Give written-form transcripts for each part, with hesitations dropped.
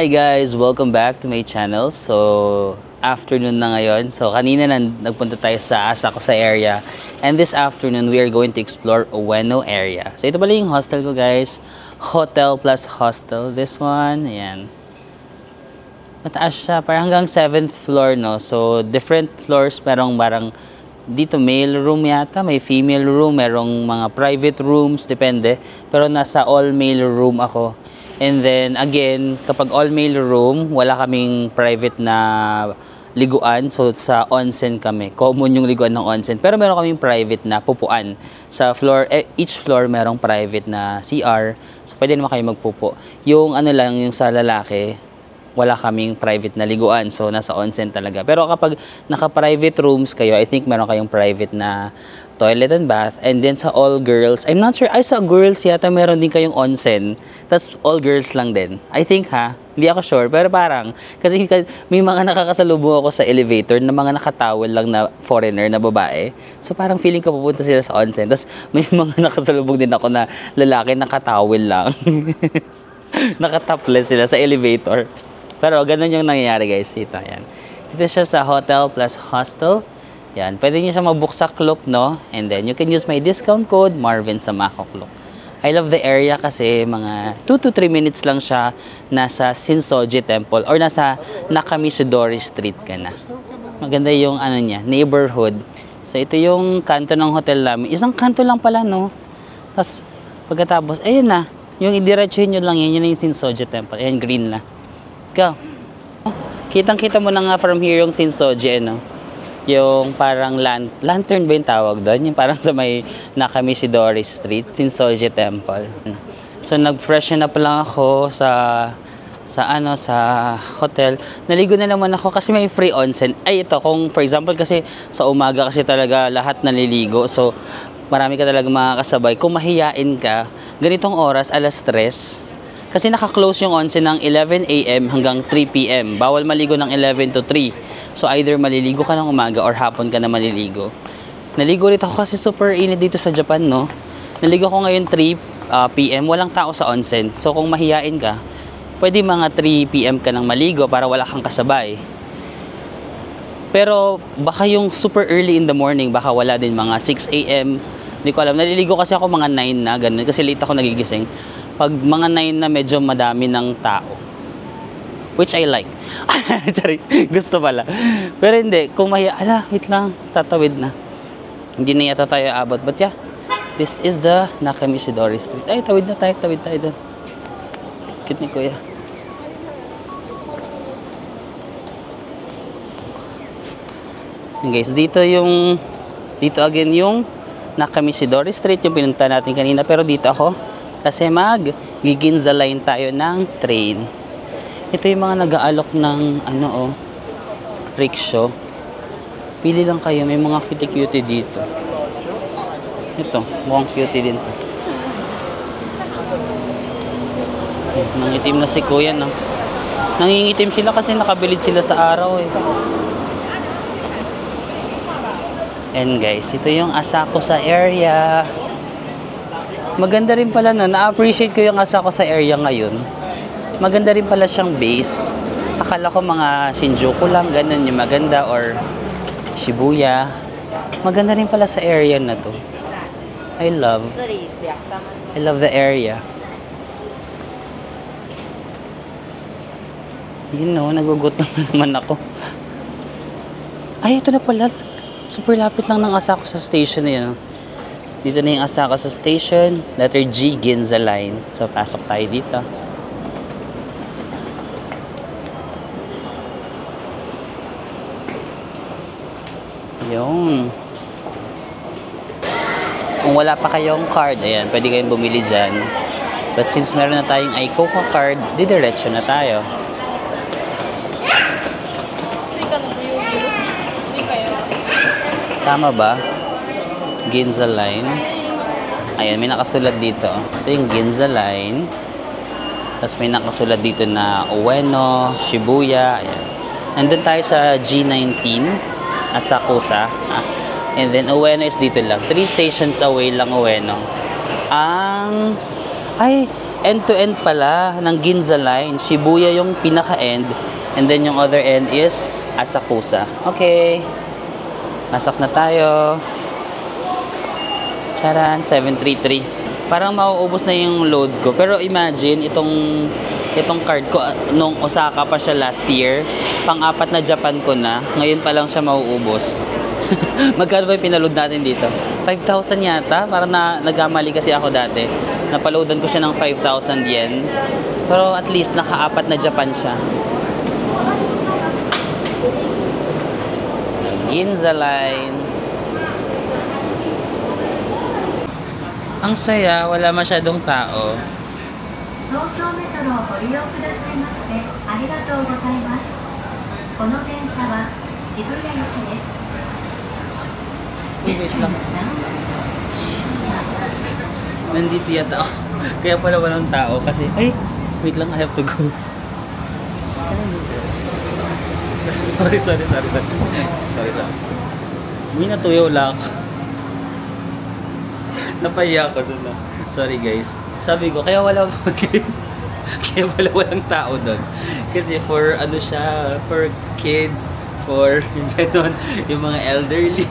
Hi guys! Welcome back to my channel. So, afternoon na ngayon. So, kanina nagpunta tayo sa Asakusa area. And this afternoon, we are going to explore Ueno area. So, ito pala yung hostel ko guys. Hotel plus hostel. This one, ayan. Mataas siya. Parang hanggang 7th floor, no? So, different floors. Parang dito male room yata. May female room. Merong mga private rooms. Depende. Pero nasa all male room ako. And then, again, kapag all-male room, wala kaming private na liguan. So, sa onsen kami. Common yung liguan ng onsen. Pero meron kaming private na pupuan. Sa floor, each floor merong private na CR. So, pwede naman kayo magpupo. Yung ano lang, yung sa lalaki, wala kaming private na liguan. So, nasa onsen talaga. Pero kapag naka-private rooms kayo, I think meron kayong private na toilet and bath. And then sa all girls, I'm not sure, ay sa girls yata meron din kayong onsen. Tapos all girls lang din. I think hindi ako sure. Pero parang, kasi may mga nakakasalubong ako sa elevator na mga nakatawel lang na foreigner na babae. So parang feeling ko pupunta sila sa onsen. Tapos may mga nakasalubong din ako na lalaki nakatawel lang. Nakatopless sila sa elevator. Pero ganun yung nangyayari guys dito. Yan. Ito siya sa hotel plus hostel. Yan, pwede nyo siya mabook sa Klook, no? And then, you can use my discount code, Marvin sa Mako Klook. I love the area kasi mga 2 to 3 minutes lang siya nasa Shinsoji Temple or nasa Nakamisidori Street ka na. Maganda yung ano niya, neighborhood. So, ito yung kanto ng hotel namin. Isang kanto lang pala, no? Tapos, pagkatapos, ayun na. Yung idiretsuhin nyo lang yun yung Shinsoji Temple. Ayan, green na. Let's go. Oh, kitang-kita mo na nga from here yung Shinsoji, no? Yung parang lantern ba yung tawag doon? Yung parang sa may Nakamisidori Street, Shinsoji Temple. So nag-freshen up lang ako sa hotel. Naligo na naman ako kasi may free onsen. Ay ito, kung for example kasi sa umaga kasi talaga lahat naliligo. So marami ka talaga makakasabay. Kung mahiyain ka, ganitong oras, alas 3. Kasi naka-close yung onsen ng 11 AM hanggang 3 PM. Bawal maligo ng 11 to 3. So either maliligo ka ng umaga or hapon ka na maliligo. Naligo ulit ako kasi super init dito sa Japan, no? Naligo ko ngayon 3 PM, walang tao sa onsen. So kung mahiyain ka, pwede mga 3 PM ka nang maligo para wala kang kasabay. Pero baka yung super early in the morning, baka wala din mga 6 AM. Hindi ko alam. Naliligo kasi ako mga 9 na, ganun. Kasi late ako nagigising. Pag mga 9 na medyo madami ng tao. Which I like. Sorry, gusto pala. Pero hindi, kung wait lang, tatawid na. Hindi na yata tayo abot. But yeah, this is the Nakamisidori Street. Ay, tawid tayo doon. Kit ni Kuya. And guys, dito again yung Nakamisidori Street, yung pinunta natin kanina. Pero dito ako, kasi mag-Ginza line tayo ng train. Ito yung mga nag-aalok ng rickshaw. Pili lang kayo, may mga cutie-cutie dito. Ito, mukhang cutie din to. Nangitim na si Kuya, no? Nangingitim sila kasi nakabilid sila sa araw, eh. And guys, ito yung Asakusa area. Maganda rin pala, no? Na-appreciate ko yung Asakusa area ngayon. Maganda rin pala siyang base. Akala ko mga Shinjuku lang, ganun yung maganda, or Shibuya. Maganda rin pala sa area na to. I love the area. You know, nagugutom naman ako. Ay, ito na pala. Super lapit lang ng Asakusa Station na yun. Dito na yung Asakusa Station. Letter G, Ginza Line. So, pasok tayo dito. Yung kung wala pa kayong card, ayan, pwede kayong bumili dyan. But since meron na tayong iCoca card, didiretso na tayo. Tama ba? Ginza Line. Ayan, may nakasulat dito. Ito yung Ginza Line. Tapos may nakasulat dito na Ueno, Shibuya. Ayan. Nandun tayo sa G19. Asakusa. And then, Ueno is dito lang. 3 stations away lang, Ueno. end-to-end pala ng Ginza Line. Shibuya yung pinaka-end. And then yung other end is Asakusa. Okay. Masok na tayo. Charan, 733. Parang mauubos na yung load ko. Pero imagine, itong card ko, nung Osaka pa siya last year, pang-apat na Japan ko na, ngayon pa lang siya mauubos. Magkano ba yung pinaload natin dito? 5,000 yata? Parang nagkamali kasi ako dati. Napaloadan ko siya ng 5,000 yen. Pero at least naka-apat na Japan siya. Ginza Line. Ang saya, wala masyadong tao. Wait lang. Nandito yata ako. Kaya pala walang tao kasi, ay, wait lang, I have to go. Sorry. May natuyo lang. Napahiya ako dun na. Sorry guys. Sabi ko, kaya wala kaya wala walang tao dun. Kasi for ano siya, for kids, for ganon, yung mga elderly.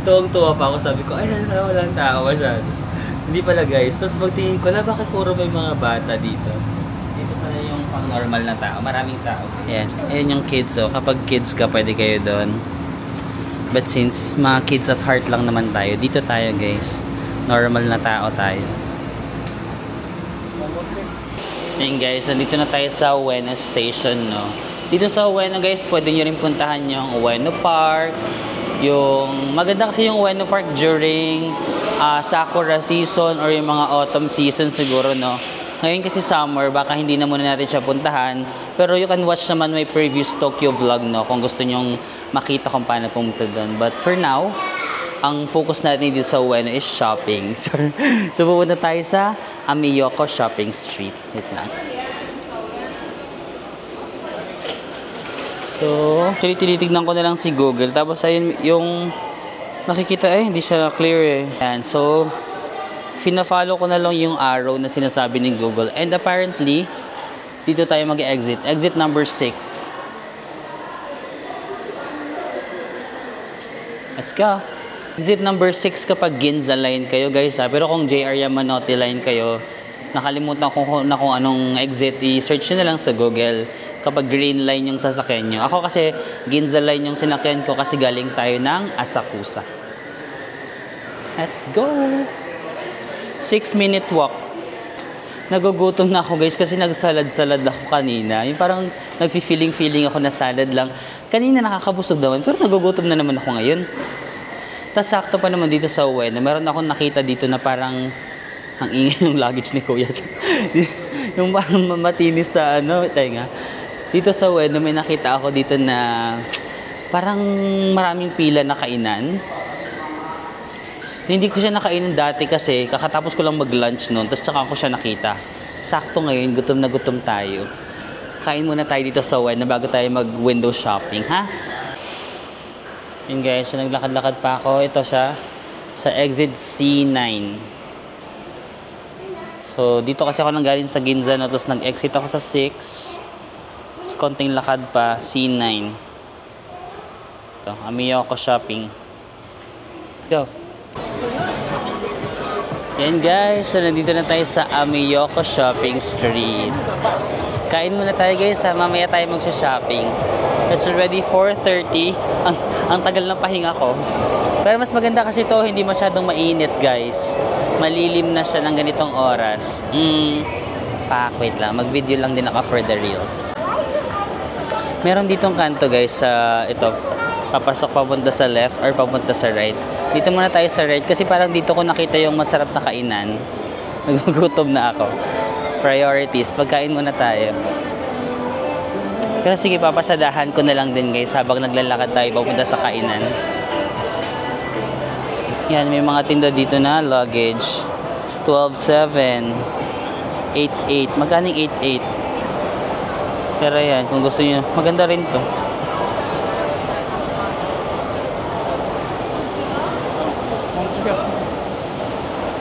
Tuwang-tuwa pa ako. Sabi ko, ay, walang tao masyado. Hindi pala guys. Tapos magtingin ko na, bakit puro may mga bata dito? Dito pala yung pang normal na tao. Maraming tao. Ayan. Ayan yung kids. So, kapag kids ka, pwede kayo doon. But since mga kids at heart lang naman tayo, dito tayo guys. Normal na tao tayo. Ayan guys, nandito na tayo sa Ueno Station, no? Dito sa Ueno guys, pwede nyo rin puntahan yung Ueno Park. Yung maganda kasi yung Ueno Park during Sakura season or yung mga autumn season siguro, no? Ngayon kasi summer, baka hindi na muna natin siya puntahan. Pero you can watch naman my previous Tokyo vlog, no? Kung gusto nyong makita kung paano pumunta doon. But for now, ang focus natin dito sa Ueno is shopping. So pupunta tayo sa Ameyoko Shopping Street. Wait lang. So, actually tinitignan ko na lang si Google. Tapos ayun yung nakikita hindi siya clear eh. And so, fina-follow ko na lang yung arrow na sinasabi ni Google. And apparently, dito tayo mag-exit. Exit number 6. Let's go. Exit number 6 kapag Ginza Line kayo guys ha. Pero kung JR Yamanote Line kayo, nakalimutan ko na kung anong exit, i-search nyo na lang sa Google kapag green line yung sasakyan nyo. Ako kasi Ginza Line yung sinakyan ko kasi galing tayo ng Asakusa. Let's go! 6-minute walk. Nagugutom na ako guys kasi nagsalad-salad ako kanina. Yung parang nagfi-feeling ako na salad lang. Kanina nakakabusog naman pero nagugutom na naman ako ngayon. Tapos sakto pa naman dito sa Ueno. Meron akong nakita dito na parang ang ingay ng luggage ni Kuya. Yung parang matinis sa ano. Tenga. Dito sa Ueno may nakita ako dito na parang maraming pila na kainan. Hindi ko siya nakainan dati kasi kakatapos ko lang mag-lunch noon. Tapos tsaka ko siya nakita. Sakto ngayon, gutom na gutom tayo. Kain muna tayo dito sa Ueno bago tayo mag-window shopping, ha? Yun guys, so naglakad-lakad pa ako. Ito siya sa exit C9. So, dito kasi ako nanggaling sa Ginza, no? Tapos nag-exit ako sa 6. Tapos konting lakad pa, C9. Ito, Ameyoko Shopping. Let's go. Yan guys, so nandito na tayo sa Ameyoko Shopping Street. Kain muna tayo guys, ha? Mamaya tayo magsha-shopping. It's already 4:30. Ang tagal ng pahinga ko. Pero mas maganda kasi ito, hindi masyadong mainit guys. Malilim na siya ng ganitong oras. Wait lang. Mag-video lang din ako for the reels. Meron ditong kanto guys sa ito. Papasok papunta sa left or papunta sa right. Dito muna tayo sa right kasi parang dito ko nakita yung masarap na kainan. Nagugutom na ako. Priorities. Pagkain muna tayo. Pero sige, papasadahan ko na lang din guys habang naglalakad tayo papunta sa kainan. Yan, may mga tinda dito na luggage. 12.7. 8.8. Magkano 8.8? Pero yan, kung gusto niyo, maganda rin to.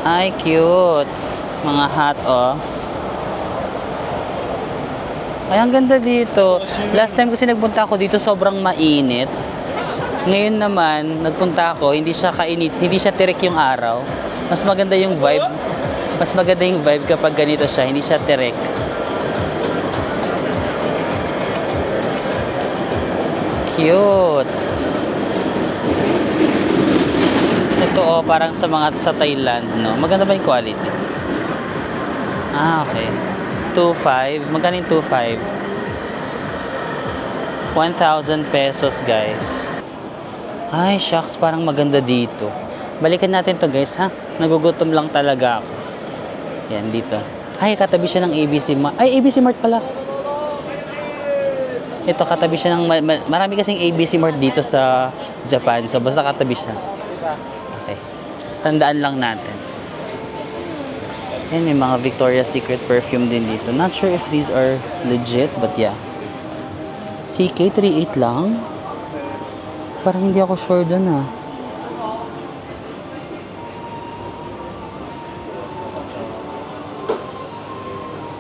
Ay, cute. Mga hat, oh. Ay, ang ganda dito. Last time kasi nagpunta ako dito, sobrang mainit. Ngayon naman, nagpunta ako, hindi siya kainit, hindi siya tirik yung araw. Mas maganda yung vibe. Mas maganda yung vibe kapag ganito siya, hindi siya tirik. Cute. Ito, oh, parang sa mga sa Thailand, no? Maganda ba yung quality? Ah, okay. 2.5. Magkano yung 2.5? 1,000 pesos, guys. Ay, shucks. Parang maganda dito. Balikan natin to, guys, ha? Nagugutom lang talaga ako. Yan, dito. Ay, katabi siya ng ABC Mart. Ay, ABC Mart pala. Ito, katabi siya ng... Marami kasing ABC Mart dito sa Japan. So, basta katabi siya. Okay. Tandaan lang natin. Yan, may mga Victoria's Secret perfume din dito. Not sure if these are legit, but yeah. CK 38 lang? Parang hindi ako sure dun, ah.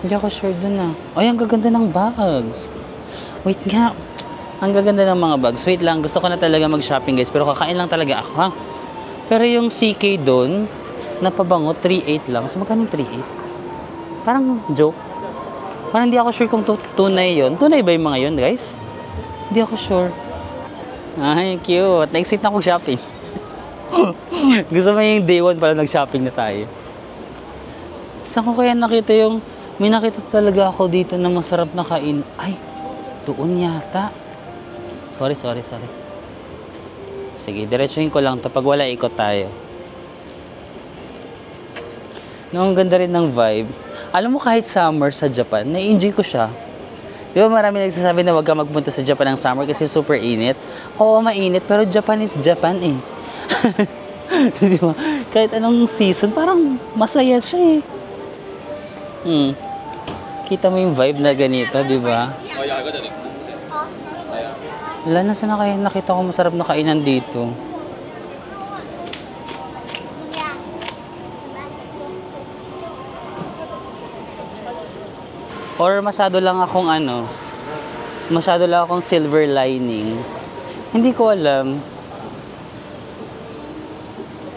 Hindi ako sure dun, ah. Ay, ang gaganda ng bags. Wait nga. Ang gaganda ng mga bags. Wait lang, gusto ko na talaga mag-shopping, guys. Pero kakain lang talaga ako, ha? Pero yung CK dun, napabango, 3.8 lang. So, magkano yung 3.8? Parang joke. Parang hindi ako sure kung tunay yun. Tunay ba yung mga yun, guys? Hindi ako sure. Ay, cute. Excited na akong shopping. Gusto mo yung day 1 pala nag-shopping na tayo. Saan ko kaya nakita yung... May nakita talaga ako dito na masarap na kain. Ay, doon yata. Sorry. Sige, diretsuhin ko lang to. Pag wala, ikot tayo. No, ang ganda rin ng vibe. Alam mo, kahit summer sa Japan, na-enjoy ko siya. Di ba marami nagsasabi na wag ka magpunta sa Japan ng summer kasi super init? Oo, mainit, pero Japan is Japan eh. Di ba? Kahit anong season, parang masaya siya eh. Kita mo yung vibe na ganito, di ba? Wala na sana kaya nakita ko masarap na kainan dito. Or masyado lang akong silver lining. Hindi ko alam.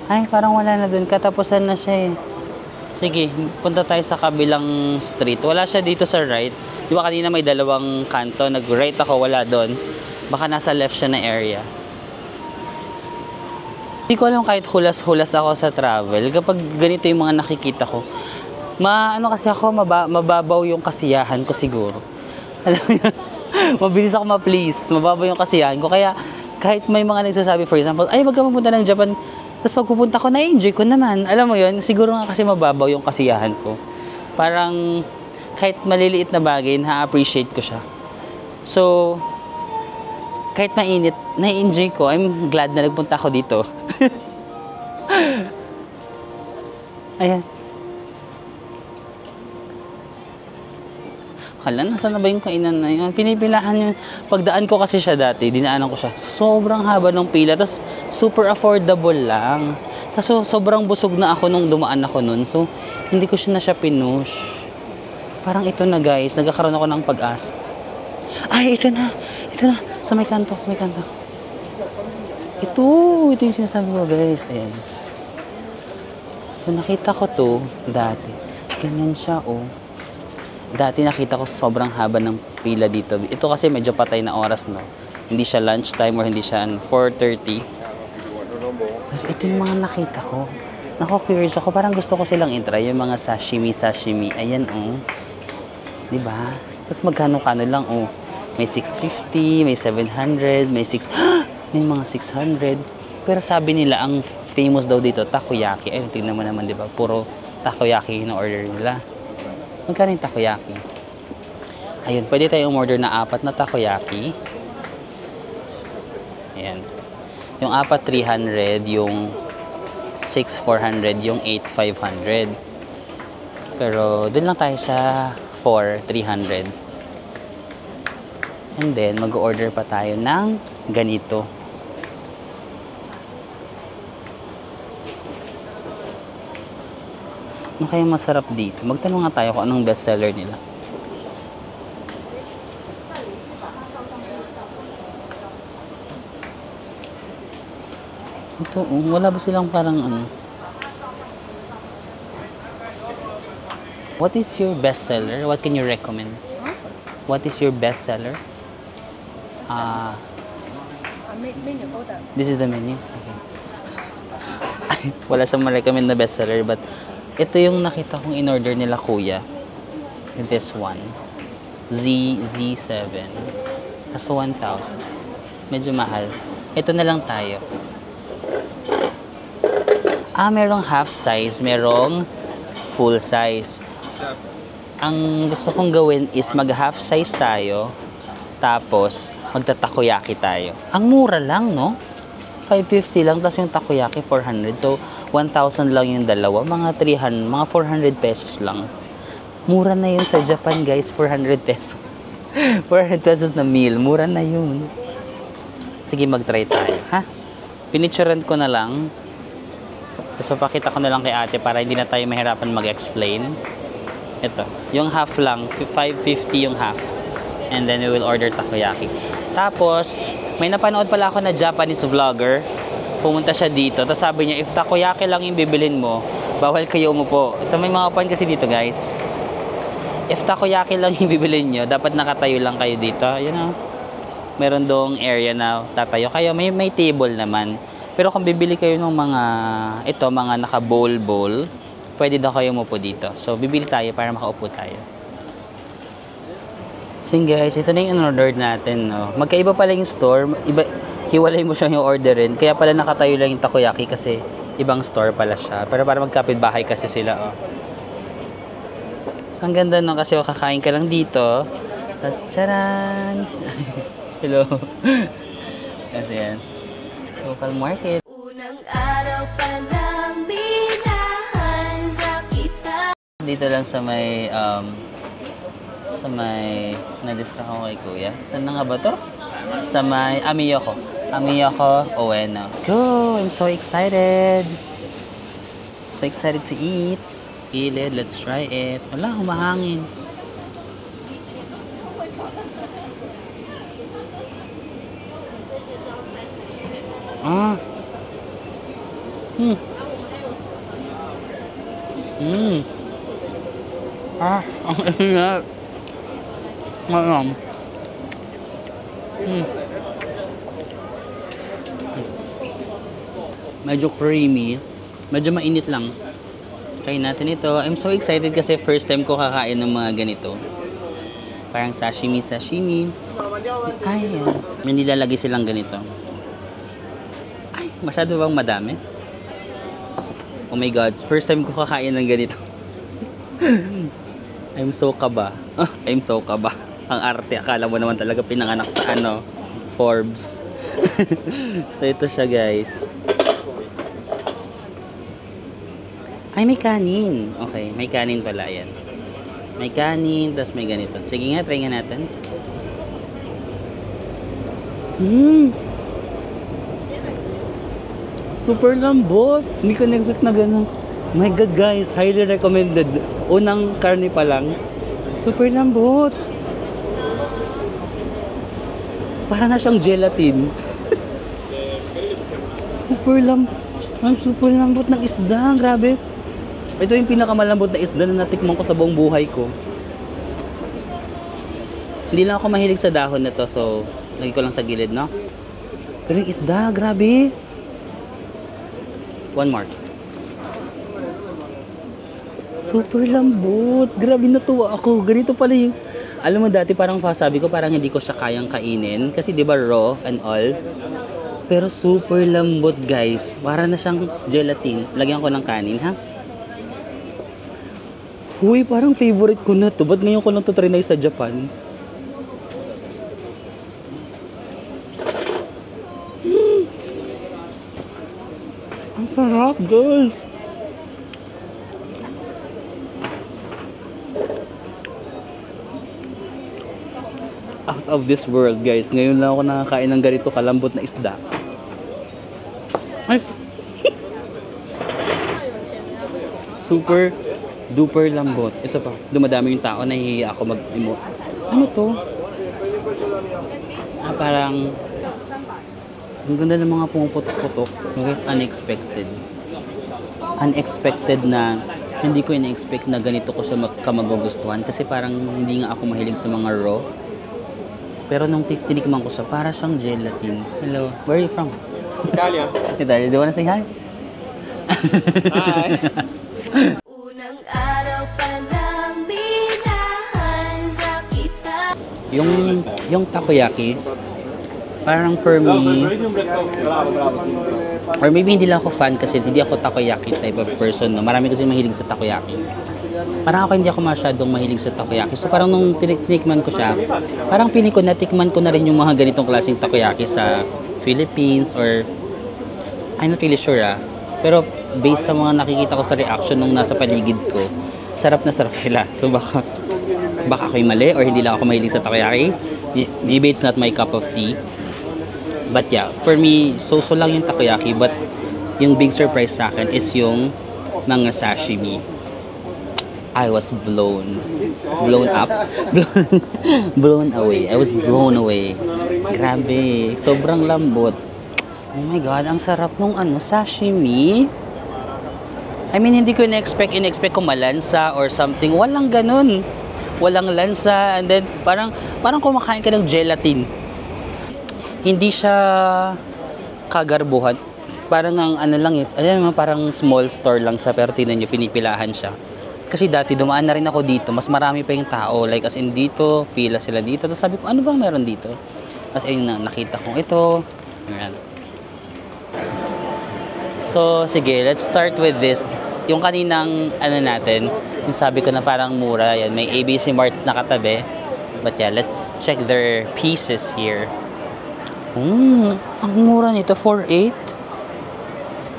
Ay, parang wala na dun. Katapusan na siya eh. Sige, punta tayo sa kabilang street. Wala siya dito sa right. Di ba kanina may dalawang kanto. Nag-right ako, wala doon. Baka nasa left siya na area. Hindi ko alam kahit hulas-hulas ako sa travel. Kapag ganito yung mga nakikita ko, kasi ako, mababaw yung kasiyahan ko siguro. Alam mo yun? Mabilis ako ma-please. Mababaw yung kasiyahan ko. Kaya, kahit may mga nagsasabi, for example, ay, wag ka pupunta ng Japan. Tapos pag pupunta ko, na-enjoy ko naman. Alam mo yun? Siguro nga kasi mababaw yung kasiyahan ko. Parang, kahit maliliit na bagay, na-appreciate ko siya. So, kahit mainit, na-enjoy ko. I'm glad na nagpunta ako dito. Ayan. Hala, nasa na ba yung kainan na yun? Pinipilahan yung... Pagdaan ko kasi siya dati, dinaanan ko siya. Sobrang haba ng pila, tapos super affordable lang. Tapos sobrang busog na ako nung dumaan ako nun. So, hindi ko siya pinush. Parang ito na guys, nagkakaroon ako ng pag-asa. Ay, ito na. Sa may kanto. Ito yung sinasabi ko guys. Ayan. So, nakita ko to dati. Ganyan siya, oh. Dati nakita ko sobrang haba ng pila dito. Ito kasi medyo patay na oras, no? Hindi siya lunchtime or hindi siya 4:30. Pero ito yung mga nakita ko. Curious ako. Parang gusto ko silang i-try. Yung mga sashimi. Ayan, oh. Diba? Tapos magkano-kano lang, oh. May 650, may 700, may 6... may mga 600. Pero sabi nila, ang famous daw dito, takoyaki. Ayun, tignan mo naman, diba? Puro takoyaki na order nila. Magkano yung takoyaki? Ayun, pwede tayong order na 4 na takoyaki. Ayan. Yung 4, 300. Yung 6, 400. Yung 8, 500. Pero, dun lang tayo sa 4, 300. And then, mag-order pa tayo ng ganito. Ano kaya masarap dito? Magtanong nga tayo kung anong bestseller nila. Ito, wala ba silang parang ano? What is your bestseller? What can you recommend? What is your bestseller? Menu order. This is the menu. Okay. Wala siyang ma-recommend na bestseller, but ito yung nakita kong in-order nila kuya. This one. Z7. Kaso 1,000. Medyo mahal. Ito na lang tayo. Merong half size, merong full size. Ang gusto kong gawin is mag half size tayo, tapos magta-takoyaki tayo. Ang mura lang, no? 550 lang, tapos yung takoyaki 400. So 1,000 lang yung dalawa, mga 300, mga 400 pesos lang. Mura na yun sa Japan, guys, 400 pesos. 400 pesos na meal, mura na yun. Sige, mag-try tayo, ha? Pinicturean ko na lang. Tapos papakita ko na lang kay ate para hindi na tayo mahirapan mag-explain. Ito, yung half lang, 550 yung half. And then we will order takoyaki. Tapos, may napanood pala ako na Japanese vlogger. Pumunta siya dito. Tapos sabi niya, if takoyaki lang yung bibilin mo, bawal kayo umupo. Ito, may mga upuan kasi dito, guys. If takoyaki lang yung bibilin nyo, dapat nakatayo lang kayo dito. You know, meron doong area na tatayo kayo. May table naman. Pero kung bibili kayo ng mga, mga naka-bowl, pwede daw kayo umupo dito. So, bibili tayo para makaupo tayo. So, guys, ito na yung in-order natin, no? Magkaiba pala yung store. Hiwalay mo siya yung orderin. Kaya pala nakatayo lang yung takoyaki kasi ibang store pala siya. Pero para magkapit-bahay kasi sila, oh. So, ang ganda, no? Kasi kakain ka lang dito. Tapos, charan! Hello! Kasi yan. Local market. Unang araw pa lang minahanda kita. Dito lang sa may na-distract ako kay kuya. Saan na nga ba to? Sa may Amiyoko Ueno. Go! I'm so excited! So excited to eat. Feel it. Let's try it. Wala, humahangin. Ang ingat. Mayam. Medyo creamy. Medyo mainit lang. Try natin ito. I'm so excited kasi first time ko kakain ng mga ganito. Parang sashimi. Ay, may nilalagay silang ganito. Ay, masyado bang madami? Oh my God, first time ko kakain ng ganito. I'm so kaba. Ang arte, akala mo naman talaga pinanganak sa Forbes. So ito siya, guys. Ay, may kanin. Okay, may kanin pala yan. May kanin, tas may ganito. Sige nga, try nga natin. Super lambot. Hindi ko na-expect na ganun. My God, guys, highly recommended. Unang karne pa lang. Super lambot. Para na siyang gelatin. Super lambot ng isda. Grabe. Ito yung pinakamalambot na isda na natikman ko sa buong buhay ko. Hindi lang ako mahilig sa dahon na to, so lagi ko lang sa gilid, no? Pero yung isda, grabe. One more. Super lambot. Grabe, natuwa ako. Ganito pala yung... Alam mo dati parang sabi ko parang hindi ko siya kayang kainin. Kasi di ba raw and all. Pero super lambot, guys. Para na siyang gelatin. Lagyan ko ng kanin, ha? Huy, parang favorite ko na to. Ba't ngayon ko lang to try na sa Japan? Ang sarap, guys. Out of this world, guys. Ngayon lang ako nakakain ng ganito kalambot na isda. Ay. super duper lambot. Ito pa, dumadami yung tao, nahihiya ako mag-emote. Ano to? Parang ang ganda ng mga pumuputok-putok. Guys, unexpected. Unexpected na hindi ko ina-expect na ganito ko siya magugustuhan kasi parang hindi nga ako mahilig sa mga raw. Pero nung tinikman ko siya, para siyang gelatin. Hello, where are you from? Italia. Italia, do you wanna say hi? Hi. Unang araw pa lang binahanda kita. Yung takoyaki, parang for me, or maybe hindi lang ako fan kasi hindi ako takoyaki type of person. No? Marami kasi mahilig sa takoyaki. Parang ako hindi ako masyadong mahilig sa takoyaki. So parang nung tinikman ko siya, parang feeling ko natikman ko na rin yung mga ganitong klaseng takoyaki sa Philippines or I'm not really sure Pero based sa mga nakikita ko sa reaction nung nasa paligid ko, sarap na sarap sila. So baka ako'y mali or hindi lang ako mahilig sa takoyaki. Maybe it's not my cup of tea. But yeah, for me, so lang yung takoyaki. But yung big surprise sa akin is yung mga sashimi. I was blown up, blown away. I was blown away. Grabe, sobrang lambot. Oh my God, ang sarap nung sashimi. I mean, hindi ko in-expect ko malansa or something. Walang ganun. Walang lansa. And then, parang kumakain ka ng gelatin. Hindi siya kagarbuhan. Parang parang small store lang siya. Pero tingnan nyo, pinipilahan siya. Kasi dati dumaan na rin ako dito, mas marami pa yung tao. Like as in dito, pila sila dito. Tapos sabi ko, ano bang meron dito? Tapos ayun na, nakita kong ito. Ayan. So, sige, let's start with this. Yung kaninang, natin, yung sabi ko na parang mura. Yan, may ABC Mart na katabi. But yeah, let's check their pieces here. Ang mura nito, 4.8.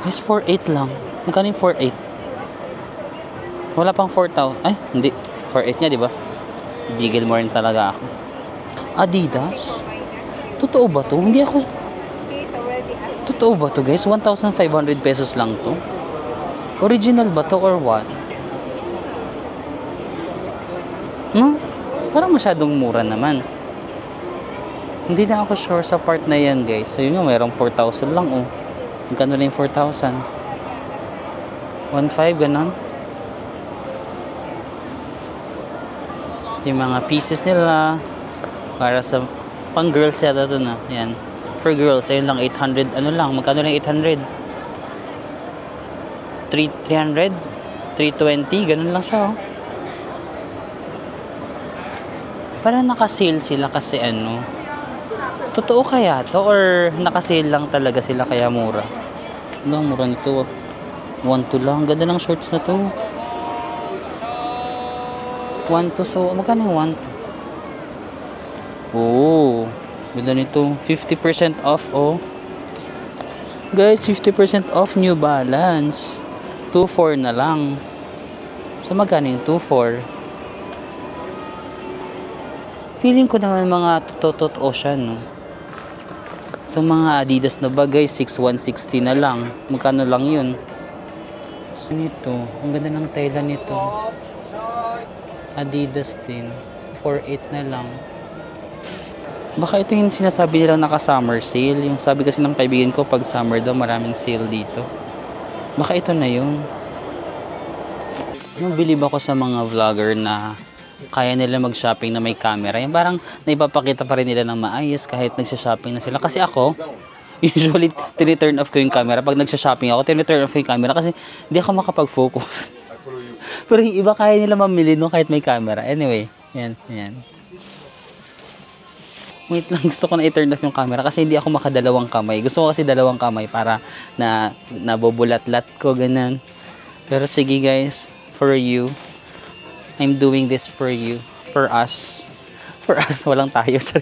Yes, 4.8 lang. Magkano yung 4.8? Wala pang 4,000. Ay, hindi. 4.8 niya, di ba? Gigil mo rin talaga ako. Adidas? Totoo ba to? Hindi ako... Totoo ba to, guys? 1,500 pesos lang to? Original ba to or what? No? Parang masyadong mura naman. Hindi na ako sure sa part na yan, guys. So, yun nga, mayroong 4,000 lang, oh. Magkano lang yung 4,000? 1,500, ganun. Yung mga pieces nila para sa pang girls yata ito na. Yan. For girls, ayun lang 800. Ano lang? Magkano lang 800? 300? 320? Ganun lang siya. Oh. Parang naka-sale sila kasi totoo kaya to or naka-sale lang talaga sila kaya mura? Ano, mura nito. 1,2 lang. Ganda ng shorts na to. 1,2. So, magkano yung 1,2? Oh, ganda nito. 50% off, oh. Guys, 50% off New Balance. 2,400 na lang. So, magkano yung 2,400? Feeling ko naman mga totoo siya, no? Itong mga Adidas na ba, guys, 6,160 na lang. Magkano lang yun? So, nito, ang ganda ng tela nito. Adidas din. 4,800 na lang. Baka ito yung sinasabi nilang naka-summer sale. Yung sabi kasi ng kaibigan ko, pag summer daw, maraming sale dito. Baka ito na yun. Bilib ako sa mga vlogger na kaya nila mag-shopping na may camera. Yung parang naipapakita pa rin nila ng maayos kahit nagsha-shopping na sila. Kasi ako, usually, tiniturn off ko yung camera. Pag nagsha-shopping ako, tiniturn off ko yung camera kasi hindi ako makapag-focus. Pero yung iba kaya nila mamili no kahit may camera. Anyway, yan. Wait lang, gusto ko na i-turn off yung camera kasi hindi ako makadalawang kamay. Gusto ko kasi dalawang kamay para na nabobulat-lat ko, ganun. Pero sige guys, for you. I'm doing this for you. For us. For us, walang tayo. Sorry.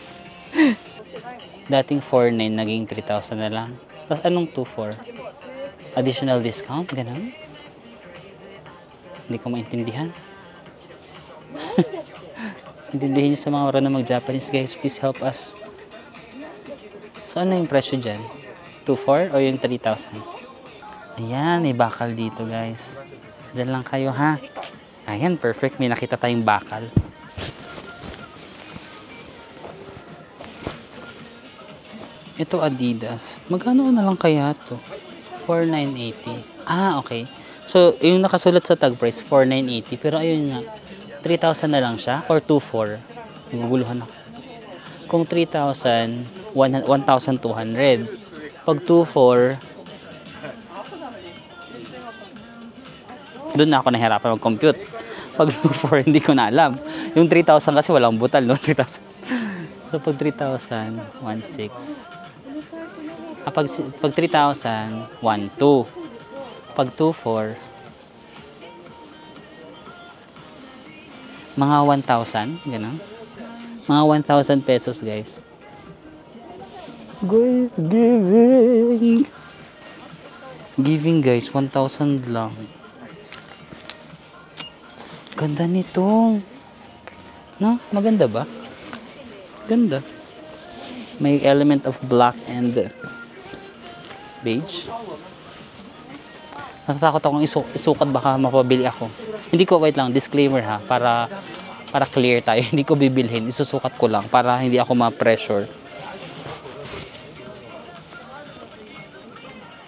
Dating 4,900, naging 3,000 na lang. Tapos anong 2,400? Additional discount, ganun? Hindi ko maintindihan. Intindihin nyo sa mga oras na mag-Japanese, guys. Please help us. So, ano yung presyo dyan? 2,400 o yung 3,000? Ayan, may bakal dito, guys. Diyan lang kayo ha. Ayan, perfect. May nakita tayong bakal. Ito Adidas. Magkano na lang kaya to? 4,980. Ah, okay. So, yung nakasulat sa tag price, 4,980. Pero ayun nga, 3,000 na lang siya? Or 2,400? Naguguluhan ako. Kung 3,000, 1,200. Pag 2,400, doon na ako nahirapan mag-compute. Pag 2,400, hindi ko na alam. Yung 3,000 kasi walang butal, no? 3,000. So, pag 3,000, 1,600. Pag 3,000, 1,200. Pag 2,400, mga 1,000, gano'n. Mga 1,000 pesos, guys. Guys, giving. Giving, guys, 1,000 lang. Ganda nito. No? Maganda ba? Ganda. May element of black and beige. Natatakot akong isukat, baka mapabili ako. Hindi ko, wait lang, disclaimer ha, para clear tayo. Hindi ko bibilhin, isusukat ko lang para hindi ako ma-pressure.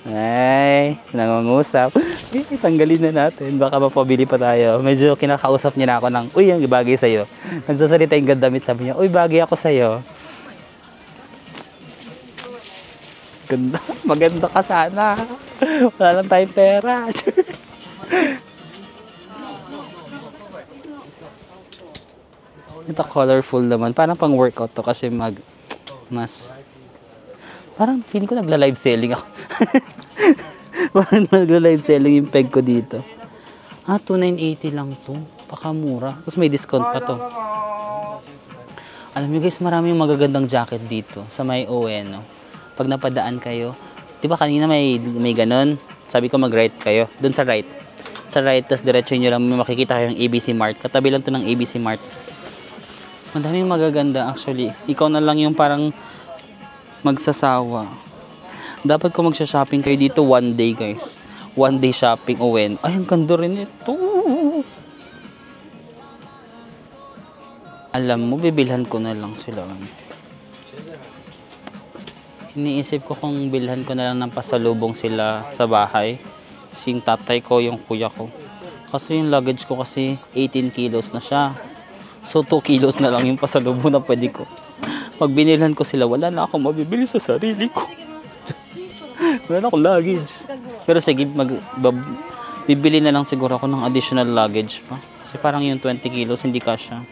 Ay, nangungusap. Tanggalin na natin, baka mapabili pa tayo. Medyo kinakausap niya na ako ng, uy, ang bagay sa'yo. Nagsasalita yung gandamit, sabi niya, uy, bagay ako sa'yo. Ganda, maganda ka sana. Wala lang tayong pera. Ito colorful naman. Parang pang workout to kasi parang feeling ko nagla-live selling ako. Parang nagla-live selling yung peg ko dito. Ah, 2,980 lang to. Pakamura. Tapos may discount pa to. Alam niyo guys, marami yung magagandang jacket dito sa may Ueno. Pag napadaan kayo, di ba kanina may ganon? Sabi ko mag-right kayo. Doon sa right. Sa right, tas diretso nyo lang may makikita kayong ABC Mart. Katabi lang to ng ABC Mart. Madaming magaganda actually. Ikaw na lang yung parang magsasawa. Dapat kung magsha-shopping kayo dito one day guys. One day shopping uwen. Ay, ang ganda rin ito. Alam mo, bibilhan ko na lang sila. Iniisip ko kung bilhan ko na lang ng pasalubong sila sa bahay. Kasi yung tatay ko, yung kuya ko. Kasi yung luggage ko kasi 18 kilos na siya. So 2 kilos na lang yung pasalubong na pwede ko. Pag binilhan ko sila, wala na akong mabibili sa sarili ko. Wala na akong luggage. Pero sige, bibili na lang siguro ako ng additional luggage pa. Kasi parang yung 20 kilos hindi kasya.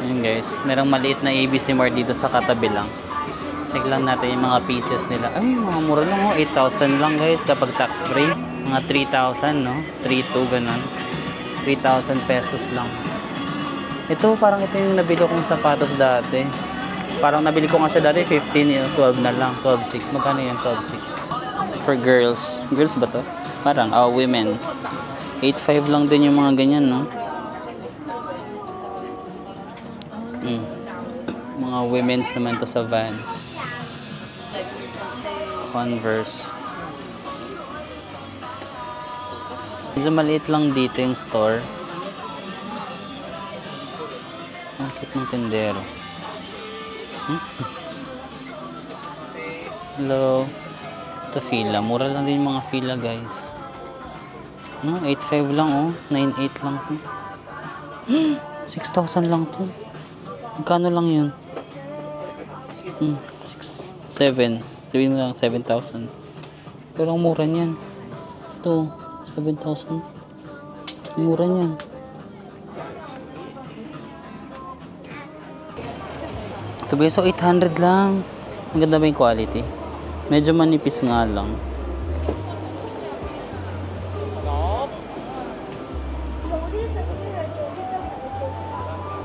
Ayan guys, merong maliit na ABC Mart dito sa katabi lang. Check lang natin yung mga pieces nila. Ay, mga mura lang oh, 8,000 lang guys kapag tax free. Mga 3,000 no, 3,200 ganun. 3,000 pesos lang. Ito, parang ito yung nabili kong sapatos dati. Parang nabili ko nga siya dati 15, 12 na lang, 12,600. Magkano yung 12,600? For girls. Girls ba to? Parang, women. 8,500 lang din yung mga ganyan no. Mga women's naman to sa Vans. Converse. Medyo maliit lang dito yung store. Ang cute ng tindero. Hello. Ito fila. Mura lang din yung mga fila guys. 8,500 lang oh. 9,800 lang to. 6,000 lang to. Magkano lang yun? 7. Sabihin mo lang 7,000. Pero ang mura niyan. Ito, 7,000. Mura niyan. Ito guys, so 800 lang. Ang ganda ba yung quality? Medyo manipis nga lang.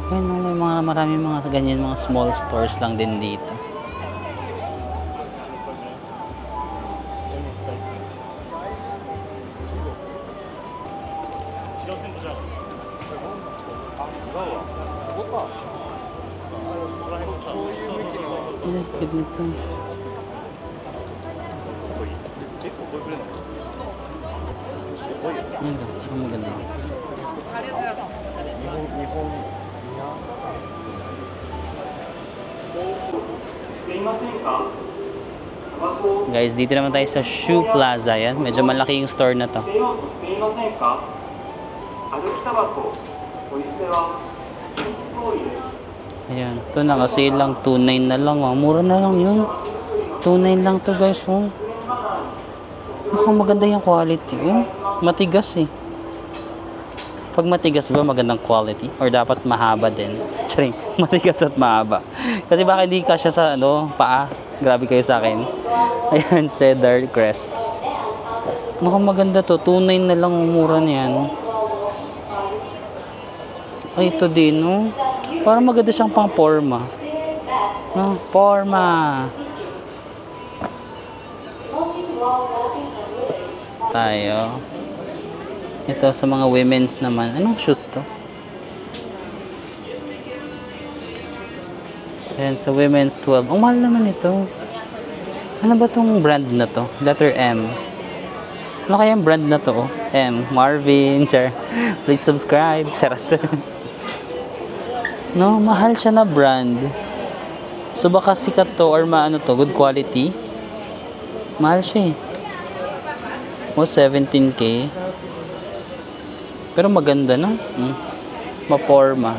Ayan, may maraming mga ganyan, mga small stores lang din dito. Ang cute nito. Ang maganda. Guys, dito naman tayo sa Shoe Plaza. Yan. Medyo malaki yung store na to. Ayan. Ito naka-sale lang. 2.9 na lang. Oh. Mura na lang yun. 2.9 lang to guys. Oh. Mukhang maganda yung quality. Oh. Matigas eh. Pag matigas ba magandang quality? Or dapat mahaba din? Charing. Matigas at mahaba. Kasi baka hindi kasya sa paa. Grabe kayo sa akin. Ayan. Cedar Crest. Mukhang maganda to. 2.9 na lang. Mura niyan. Ay, ito din, no? Parang maganda siyang pang forma. Forma. Tayo. Ito sa mga women's naman. Anong shoes to? Ayan, sa women's 12. Ang mahal naman ito. Ano ba tong brand na to? Letter M. Ano kaya yung brand na to? M. Marvin. Char. Please subscribe. Charot. No, mahal siya na brand. So baka sikat to or maano to, good quality. Mahal siya eh. 17K. Pero maganda no? Maporma.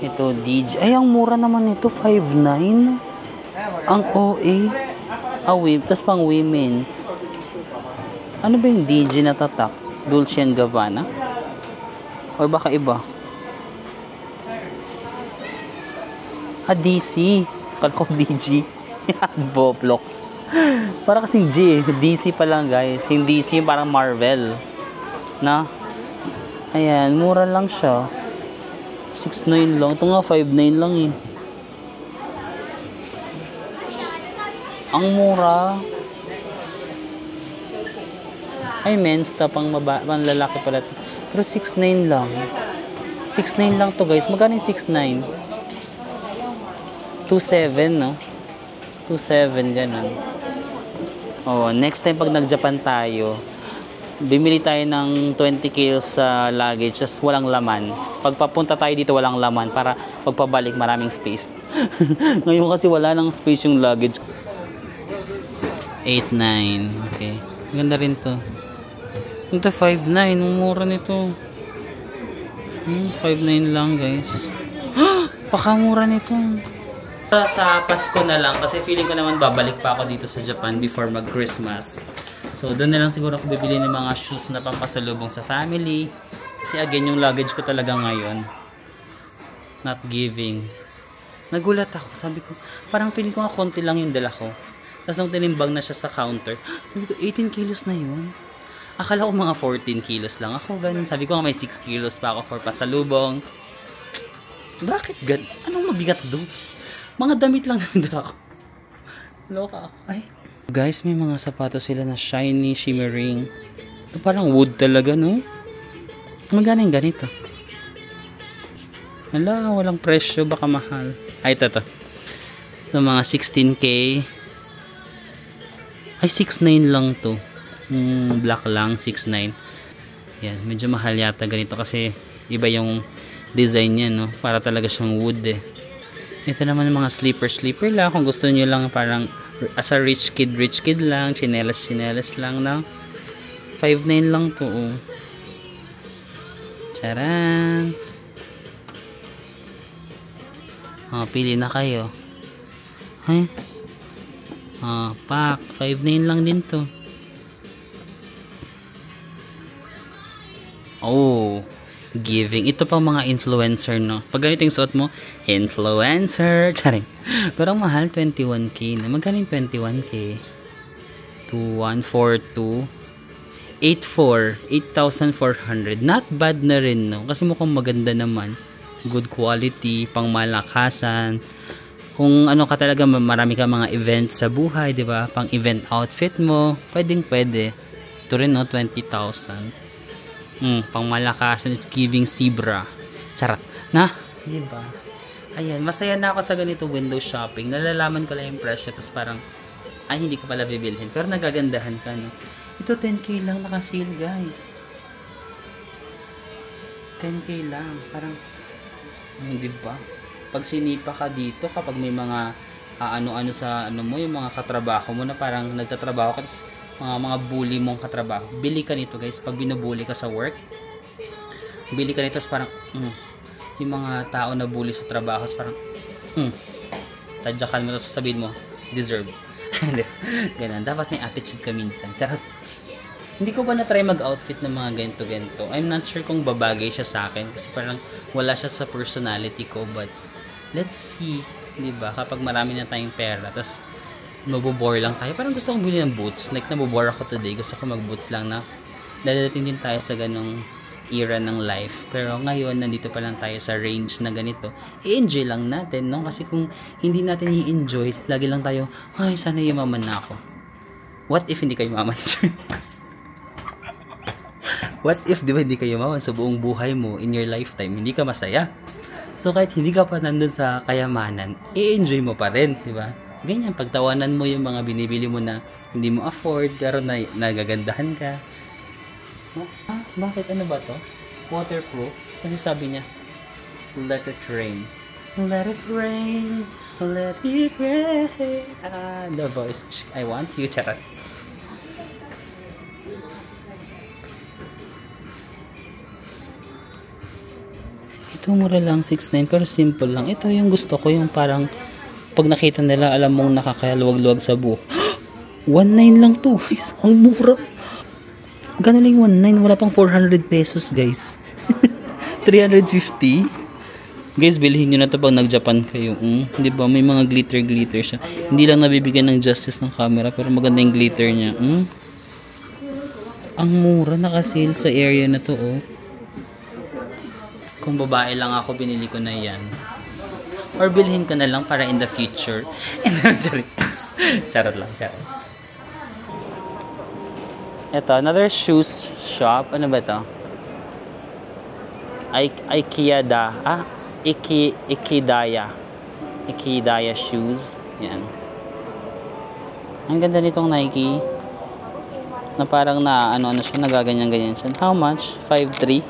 Ito DJ. Ay, ang mura naman ito, 5.9. Ang OA. Tapos pang women's. Ano ba yung DJ na tatak? Dolce & Gabbana? Or baka iba? DC. Akala ko DG. Boplok. Para kasing G. DC pa lang guys. Yung DC parang Marvel. Na? Ayan. Mura lang siya. 6.9 lang. Ito nga 5.9 lang eh. Ang mura. Ay, men's ta pang lalaki pala. Pero 6.9 lang. 6.9 lang to guys. Magkano yung 6.9? 2.7 no? 2.7 ganun. Oh, next time pag nag-Japan tayo, bimili tayo ng 20 kilos sa luggage, just walang laman. Pag papunta tayo dito walang laman para pagpabalik maraming space. Ngayon kasi wala nang space yung luggage. 8.9. Okay. Ganda rin to. Ito 5.9, mura nito. 5.9 lang guys. Pakamura nito. Sa Pasko na lang kasi feeling ko naman babalik pa ako dito sa Japan before mag-Christmas. So doon na lang siguro ako bibili ng mga shoes na pampasalubong sa family. Kasi again yung luggage ko talaga ngayon not giving. Nagulat ako, sabi ko parang feeling ko nga konti lang yung dala ko. Tapos nung tinimbang na siya sa counter, sabi ko 18 kilos na yun. Akala ko mga 14 kilos lang ako, ganun. Sabi ko nga may 6 kilos pa ako for pasalubong. Bakit ganun? Anong mabigat doon? Mga damit lang naman dala ko. Loka ako. Ay. Guys, may mga sapatos sila na shiny, shimmering. Ito parang wood talaga, no? Magkano yung ganito? Hala, walang presyo. Baka mahal. Ay, ito. Ito mga 16K. Ay, 6.9 lang to. Black lang, 6.9. Yan, medyo mahal yata ganito kasi iba yung design niya, no? Para talaga siyang wood eh. Ito naman yung mga slipper lang. Kung gusto niyo lang parang as a rich kid lang. Chinelas lang, no? 5.9 lang to, oh. Charan! Oh, pili na kayo. Ay? Pak. 5.9 lang din to. Oh, giving. Ito pang mga influencer, no? Pag ganito yung suot mo, influencer. Charing. Pero ang mahal, 21K na. Magkano yung 21K? 2142 8,400. Not bad na rin, no? Kasi mukhang maganda naman. Good quality, pang malakasan. Kung ano ka talaga, marami ka mga events sa buhay, di ba? Pang event outfit mo, pwede. Ito rin, no? 20,000. Pang malakasan, it's giving zebra. Charot. Na? Diba? Ayan, masaya na ako sa ganito window shopping. Nalalaman ko lang yung presyo, tapos parang, ay, hindi ko pala bibilhin. Pero nagagandahan ka, no? Ito, 10K lang naka-sale, guys. 10K lang. Parang, diba? Pag sinipa ka dito, kapag may mga, ano-ano sa, ano mo, yung mga katrabaho mo na parang nagtatrabaho ka, mga bully mong katrabaho. Bili ka nito, guys. Pag binubully ka sa work, bili ka nito, parang, yung mga tao na bully sa trabaho, parang, tadyakan mo, tapos sabihin mo, deserve. Ganun. Dapat may attitude ka minsan. Charot. Hindi ko ba na-try mag-outfit ng mga ganito-ganito? I'm not sure kung babagay siya sa akin, kasi parang wala siya sa personality ko, but, let's see. Diba? Kapag marami na tayong pera, tapos, mabobore lang tayo. Parang gusto kong bili ng boots. Like, nabobore ako today. Gusto ko mag-boots lang na dadating din tayo sa ganong era ng life. Pero ngayon, nandito pa lang tayo sa range na ganito. I-enjoy lang natin, no? Kasi kung hindi natin i-enjoy, lagi lang tayo, ay, sana yumaman na ako. What if hindi kayo yumaman? What if, di ba, hindi kayo yumaman sa buong buhay mo, in your lifetime, hindi ka masaya? So, kahit hindi ka pa nandun sa kayamanan, i-enjoy mo pa rin, di ba? Ganyan, pagtawanan mo yung mga binibili mo na hindi mo afford, pero nagagandahan ka. Bakit? Ano ba to? Waterproof? Kasi sabi niya, let it rain. Let it rain. Let it rain. The voice. I want you, charot. Ito mura lang, 6.9, pero simple lang. Ito yung gusto ko, yung parang pag nakita nila, alam mong nakakaluwag-luwag sa buhok. 1.9 lang to. Ang mura. Gano'n lang 1.9, wala pang 400 pesos, guys. 350. Guys, bilhin nyo na to pag nag-Japan kayo. Di ba? May mga glitter siya. Hindi lang nabibigyan ng justice ng camera, pero maganda yung glitter niya. Ang mura, naka-sale sa area na to, oh. Kung babae lang ako, binili ko na yan. Or bilhin ko na lang para in the future. Charot lang, charot. Ito, another shoes shop. Ano ba ito? Ikidaya shoes. Yan. Ang ganda nitong Nike. Na parang ano siya, nagaganyan-ganyan siya. How much? 5.3.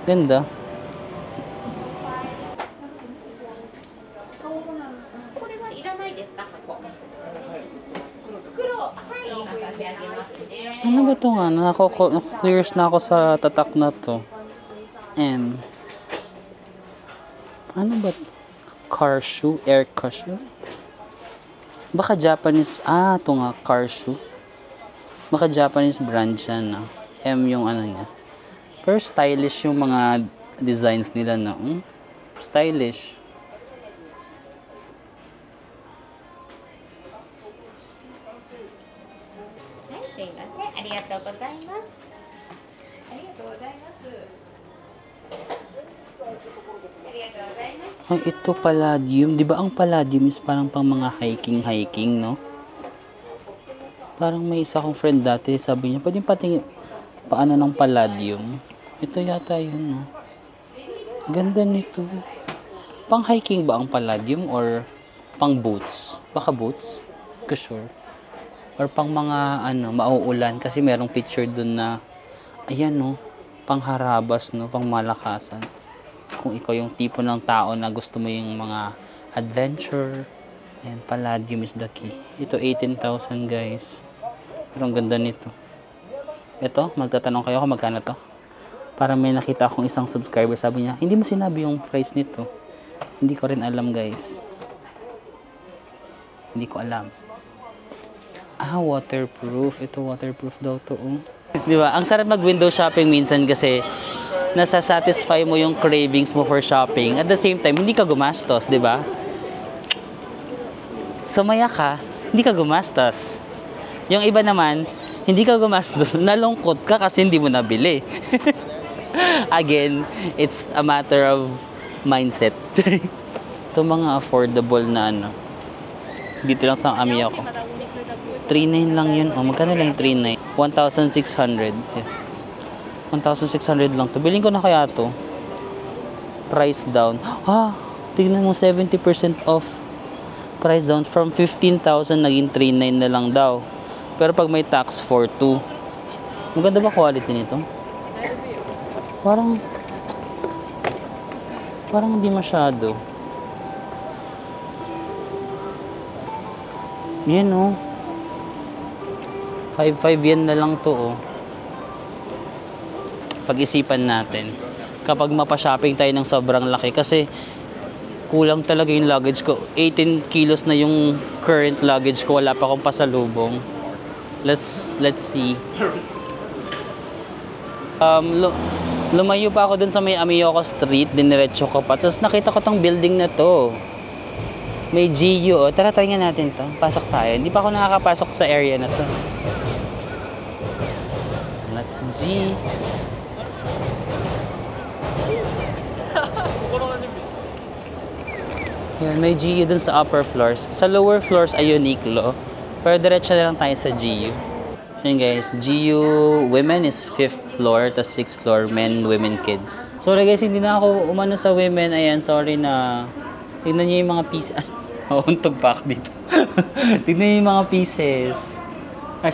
Ganda. Ano ba ito nga? Clears na ako sa tatak na to. And ano ba? Car shoe? Air car shoe? Baka Japanese. Ito nga, car shoe. Baka Japanese brand siya na. M yung ano niya. Pero stylish yung mga designs nila na. Stylish. Ay, ito Palladium. Di ba ang Palladium is parang pang mga hiking, no? Parang may isa kong friend dati, sabi niya, pwede patingin paano ng Palladium. Ito yata yun, no? Ganda nito. Pang hiking ba ang Palladium or pang boots? Baka boots? Ko sure. Or pang mga mauulan kasi merong picture dun na ayan, no, pang harabas, no, pang malakasan. Kung ikaw yung tipo ng tao na gusto mo yung mga adventure, and Palladium is the key. Ito 18,000, guys. Pero ang ganda nito. Ito, magtatanong kayo kung magkano to. Para may nakita akong isang subscriber, sabi niya, hindi mo sinabi yung price nito. Hindi ko rin alam, guys. Hindi ko alam. Waterproof. Ito waterproof daw to, Di ba? Ang sarap mag-window shopping minsan kasi nasa-satisfy mo yung cravings mo for shopping. At the same time, hindi ka gumastos, di ba? Sumaya ka, hindi ka gumastos. Yung iba naman, hindi ka gumastos, nalungkot ka kasi hindi mo nabili. Again, it's a matter of mindset. Ito mga affordable na dito lang sa Amiya ko. 3.9 lang yun. Magkano lang yung 3.9? 1,600. Yeah. 1,600 lang to. Bilhin ko na kaya to. price down. Tignan mo, 70% off. Price down from 15,000 naging 3,900 na lang daw. Pero pag may tax, 4,200. Maganda ba quality nito? Parang hindi masyado. Yan oh. 5,500 yan na lang to oh. Pag-isipan natin. Kapag mapa-shopping tayo ng sobrang laki kasi kulang talaga yung luggage ko. 18 kilos na yung current luggage ko. Wala pa akong pasalubong. Let's see. Lumayo pa ako dun sa may Amioco Street. Diniretso ko pa. Tapos nakita ko tong building na to. May GU. Tara, try nga natin to. Pasok tayo. Hindi pa ako nakakapasok sa area na to. Let's G. Yan, may GU dun sa upper floors. Sa lower floors ay Uniqlo. Pero diretso na lang tayo sa GU. Yan guys, GU women is 5th floor, tas 6th floor, men, women, kids. Sorry guys, hindi na ako umano sa women. Ayan, sorry na. Tignan niyo yung mga pieces. Mauntog pa ako dito. Tignan niyo yung mga pieces.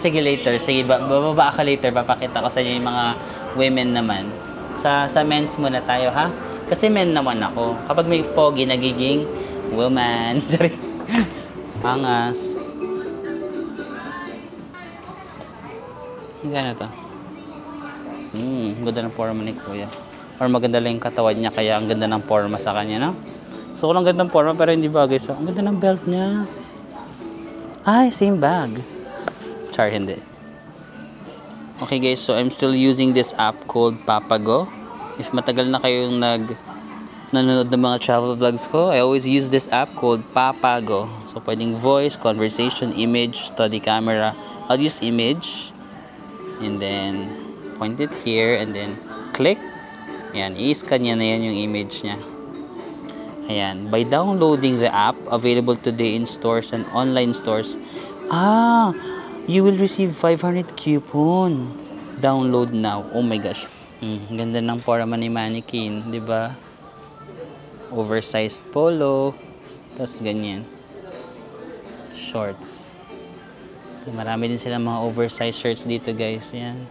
Sige later. Sige, bababa ka later. Papakita ko sa inyo yung mga women naman. Sa men's muna tayo ha. Kasi men naman ako. Kapag may pogi, nagiging woman. Sorry. Angas. Gano'n to? Ganda ng forma ni Kuya. Or maganda lang yung katawan niya, kaya ang ganda ng forma sa kanya, no? So, walang ganda ng forma, pero hindi bagay sa... Ang ganda ng belt niya. Ay, same bag. Char, hindi. Okay guys, so I'm still using this app called Papago. If matagal na kayong nanonood ng mga travel vlogs ko, I always use this app called Papago. So, pwedeng voice, conversation, image, study camera. I'll use image. And then, point it here and then click. Ayan, i-scan niya na yan yung image niya. Ayan, by downloading the app, available today in stores and online stores, you will receive 500 coupon. Download now. Oh my gosh. Ganda ng forma ni mannequin, di ba? Oversized polo. Tapos ganyan. Shorts. Marami din silang mga oversized shirts dito guys. Yan.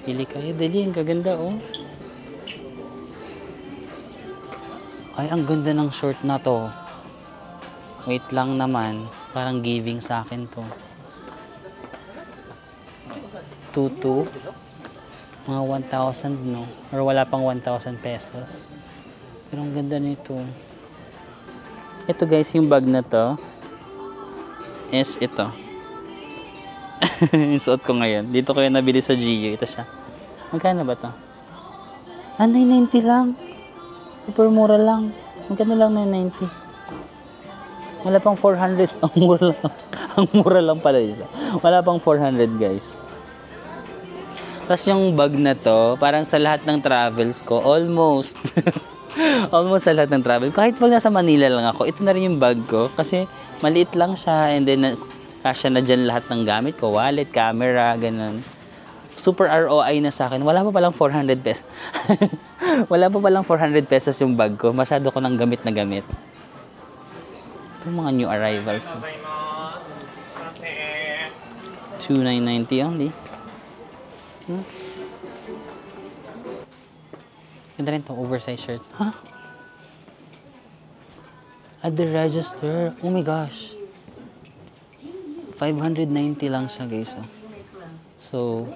Pili kayo. Dali. Ang kaganda oh. Ay, ang ganda ng short na to. Wait lang naman. Parang giving sa akin to. Tutu. Mga 1,000 no? Or wala pang 1,000 pesos. Pero ang ganda nito. Ito guys, yung bag na to is ito. Yung suot ko ngayon. Dito ko yung nabili sa GU. Ito siya. Magkano ba to? 990 lang. Super mura lang. Magkano lang 990? Wala pang 400. Ang mura lang. Ang mura lang pala dito. Wala pang 400 guys. Tapos yung bag na to, parang sa lahat ng travels ko, almost. Almost sa lahat ng travel. Kahit pag nasa Manila lang ako, ito na rin yung bag ko. Kasi maliit lang siya. And then, kasya na dyan lahat ng gamit ko. Wallet, camera, ganun. Super ROI na sa akin. Wala pa palang 400 pesos. Wala pa palang 400 pesos yung bag ko. Masyado ko ng gamit na gamit. Ito mga new arrivals. 2,990 only. Ganda rin itong oversized shirt. Huh? At the register. Oh my gosh. 590 lang siya guys. So,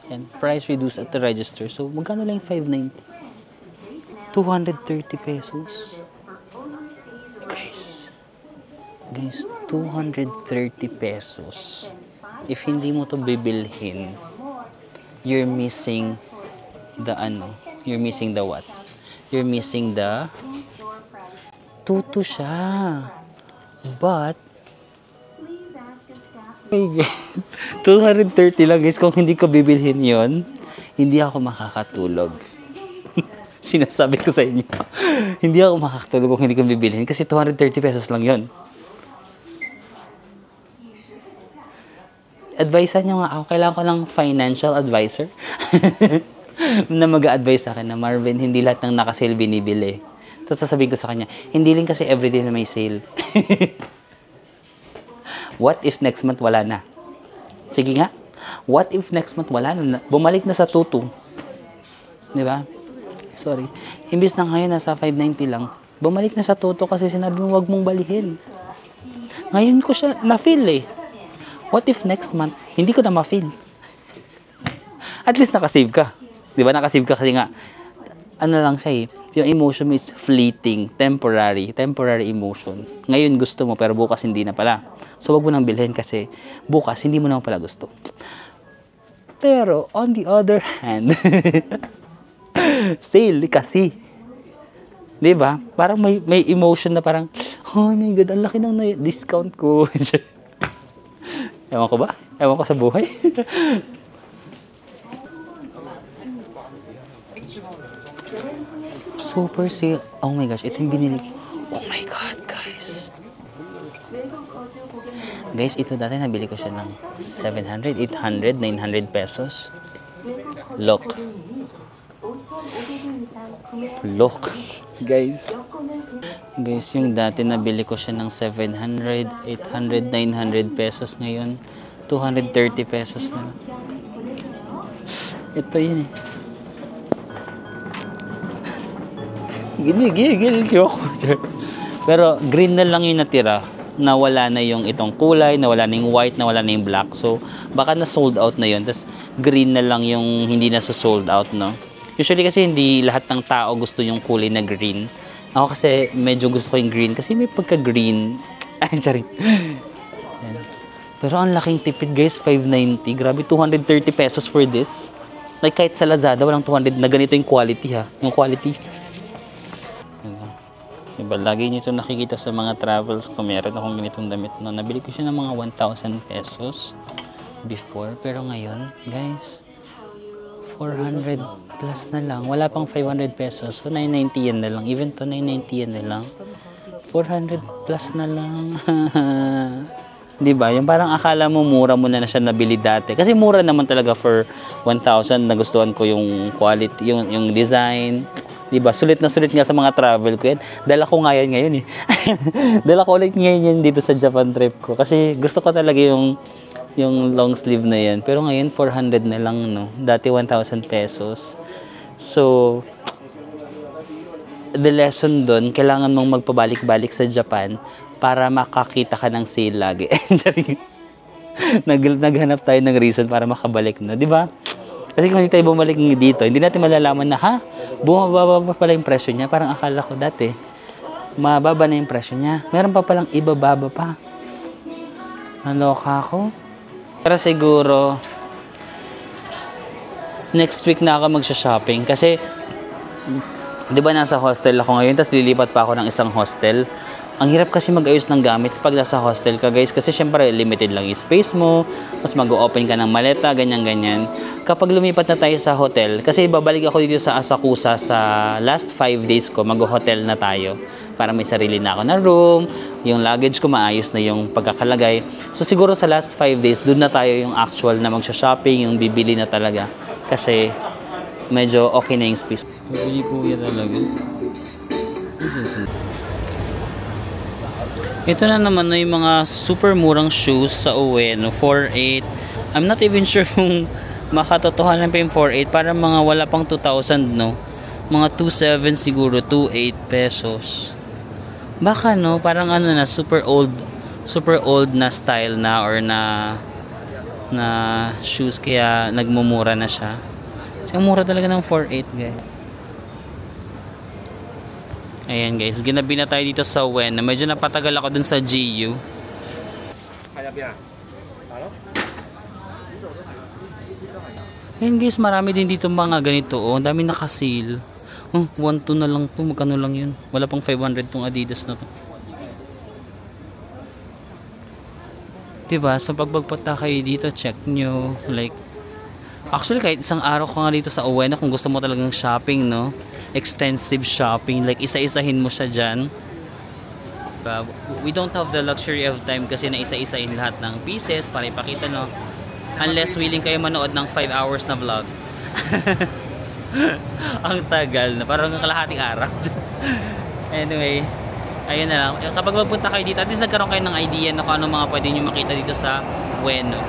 yan. Price reduced at the register. So, magkano lang yung 590? 230 pesos. Guys, 230 pesos. If hindi mo to bibilhin, you're missing the ano. You're missing the what? You're missing the tutu siya. But 230 lang guys. Kung hindi ko bibilhin yon, hindi ako makakatulog. Sinasabi ko sa inyo. Hindi ako makakatulog kung hindi ko bibilhin. Kasi 230 pesos lang yon. Advisean nyo nga ako. Kailangan ko ng financial advisor. na mag-a-advise sa akin na Marvin, hindi lahat ng naka-sale binibili. Tapos sasabihin ko sa kanya, hindi rin kasi everyday na may sale. What if next month wala na? Sige nga. What if next month wala na? Bumalik na sa 22. Di ba? Sorry. Imbis na ngayon nasa 590 lang, bumalik na sa 22 kasi sinabi mo wag mong balihin. Ngayon ko siya na-feel eh. What if next month, hindi ko na ma-feel? At least nakasave ka. Di ba? Nakasave ka kasi nga, ano lang siya eh, yung emotion mo is fleeting, temporary emotion. Ngayon gusto mo, pero bukas hindi na pala. So, wag mo nang bilhin kasi bukas hindi mo naman pala gusto. Pero, on the other hand, sale kasi. Di ba? Parang may emotion na parang, oh my God, ang laki ng discount ko. Ewan ko ba? Ewan ko sa buhay. Super sale. Oh my gosh, ito yung binili. Oh my God, guys. Guys, ito dati nabili ko siya ng 700, 800, 900 pesos. Look. Look. Guys. Guys, yung dati nabili ko siya ng 700, 800, 900 pesos. Ngayon, 230 pesos na. Ito yun eh. Gigil ako. Pero green na lang yung natira. Nawala na yung itong kulay, nawala na yung white, nawala na yung black. So, baka na sold out na yun. Tapos, green na lang yung hindi na sold out, no? Usually kasi hindi lahat ng tao gusto yung kulay na green. Ako kasi medyo gusto ko yung green kasi may pagka-green. Ay, sorry. Pero ang laking tipid guys, 590. Grabe, 230 pesos for this. Like kahit sa Lazada, walang 200 na ganito yung quality ha. Yung quality. Diba, lagi nyo ito nakikita sa mga travels ko. Meron akong ganitong damit no. Nabili ko siya ng mga 1,000 pesos before. Pero ngayon, guys, 400 plus na lang. Wala pang 500 pesos. So, 990 yan na lang. Even to 990 yan na lang. 400 plus na lang. Diba? Yung parang akala mo mura mo na siya nabili dati. Kasi mura naman talaga for 1,000. Nagustuhan ko yung quality, yung design. Diba? Sulit na sulit nga sa mga travel ko yan. Dala ko nga yan ngayon eh. Dala ko ulit ngayon yan dito sa Japan trip ko. Kasi gusto ko talaga yung long sleeve na yan. Pero ngayon 400 na lang, no? Dati 1,000 pesos. So, the lesson doon, kailangan mong magpabalik-balik sa Japan para makakita ka ng sale lagi. Naghanap tayo ng reason para makabalik, no? Diba? Kasi kung hindi tayo bumalik dito, hindi natin malalaman na, ha? Bumababa pa pala yung presyo niya. Parang akala ko dati, mababa na yung presyo niya. Meron pa palang ibababa pa. Naloka ako. Pero siguro, next week na ako magsha-shopping. Kasi, di ba nasa hostel ako ngayon, tapos lilipat pa ako ng isang hostel. Ang hirap kasi mag-ayos ng gamit pag nasa hostel ka, guys. Kasi syempre, limited lang yung space mo. Tapos mag-open ka ng maleta, ganyan-ganyan. Kapag lumipat na tayo sa hotel, kasi babalik ako dito sa Asakusa sa last 5 days ko, mag-hotel na tayo. Para may sarili na ako na room, yung luggage ko maayos na yung pagkakalagay. So siguro sa last 5 days, doon na tayo yung actual na magsha-shopping, yung bibili na talaga. Kasi medyo okay na yung space. Kuya talaga. Ito na naman na yung mga super murang shoes sa Ueno, 4.8. I'm not even sure kung makatotohanan pa yung 4.8, para mga wala pang 2,000, no? Mga 2.7 siguro, 2.8 pesos. Baka, no? Parang ano na, super old na style na or na shoes, kaya nagmumura na siya. Ang mura talaga ng 4.8, guys. Ayan, guys. Ginabi na tayo dito sa Ueno. Medyo napatagal ako dun sa GU. Ayan guys, marami din dito mga ganito. Oh, ang dami naka-sale. 1.2 na lang to. Magkano lang yun? Wala pang 500 tong Adidas na to. Diba? So pag magpunta kayo dito, check nyo. Like, actually kahit isang araw ko nga dito sa Ueno, kung gusto mo talagang shopping, no? Extensive shopping. Like, isa-isahin mo siya dyan. We don't have the luxury of time kasi na isa-isahin lahat ng pieces para ipakita, no? Unless willing kayo manood ng 5 hours na vlog. Ang tagal na. Parang kalahating araw. Anyway, ayun na lang. Kapag magpunta kayo dito, at least nagkaroon kayo ng idea na kung ano mga pwede nyo makita dito sa Ueno.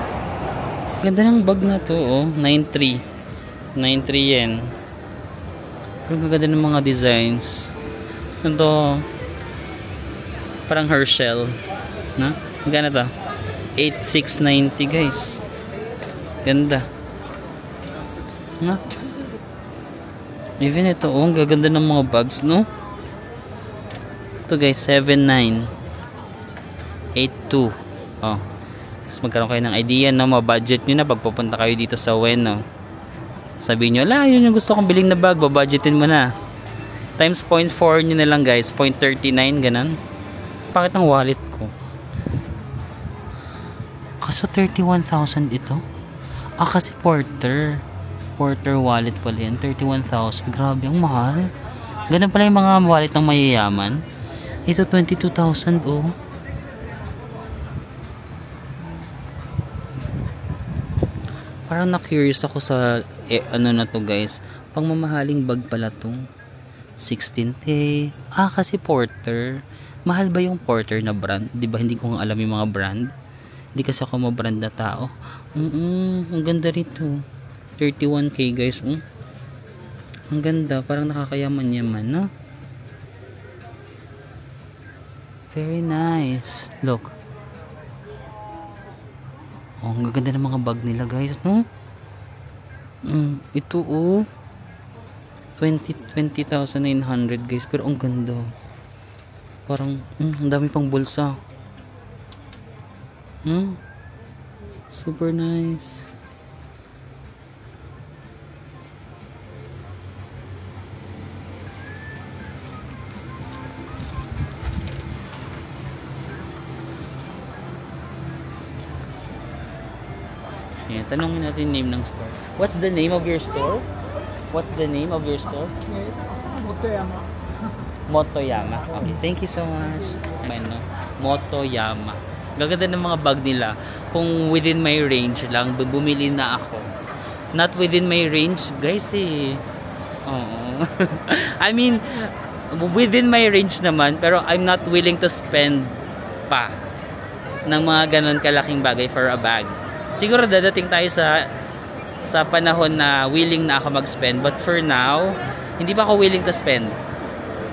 Ganda ng bag na to, oh. 9.3. 9.3 yen. Ang ganda ng mga designs. Ito, parang Herschel. Na? Magkano to? 8,690 guys. Ganda. Na? Even ito, oh, ang gaganda ng mga bags, no? Ito guys, 7,982. Oh. Tapos magkaroon kayo ng idea, no? Ma-budget nyo na pag pupunta kayo dito sa Ueno. Sabihin nyo, ala, yun yung gusto kong biling na bag, babudgetin mo na. Times 0.4 nyo na lang guys, 0.39, ganun. Bakit ang wallet ko? Kaso 31,000 ito? Ah, kasi Porter wallet pala yan, 31,000. Grabe, ang mahal. Ganun pala yung mga wallet ng mayayaman. Ito 22,000, oh. Parang na-curious ako sa ano na to guys. Pang mamahaling bag pala to. 16K. Ah, kasi Porter. Mahal ba yung Porter na brand? Di ba hindi ko alam yung mga brand? Hindi kasi ako ma-brand na tao. Ang ganda rito. 31K guys. Ang ganda. Parang nakakayaman-yaman, no? Very nice. Look. Oh, ang ganda ng mga bag nila guys, no? Ito, oh. 20,900 guys. Pero ang ganda. Parang, ang dami pang bulsa. Super nice. Ayan, tanongin natin name ng store. What's the name of your store? What's the name of your store? Motoyama. Motoyama. Okay, thank you so much. Ano, Motoyama. Gaganda ng mga bag nila. Kung within my range lang, bumili na ako. Not within my range, guys, eh. Oo. I mean, within my range naman, pero I'm not willing to spend pa ng mga ganon kalaking bagay for a bag. Siguro dadating tayo sa panahon na willing na ako mag-spend, but for now, hindi pa ako willing to spend.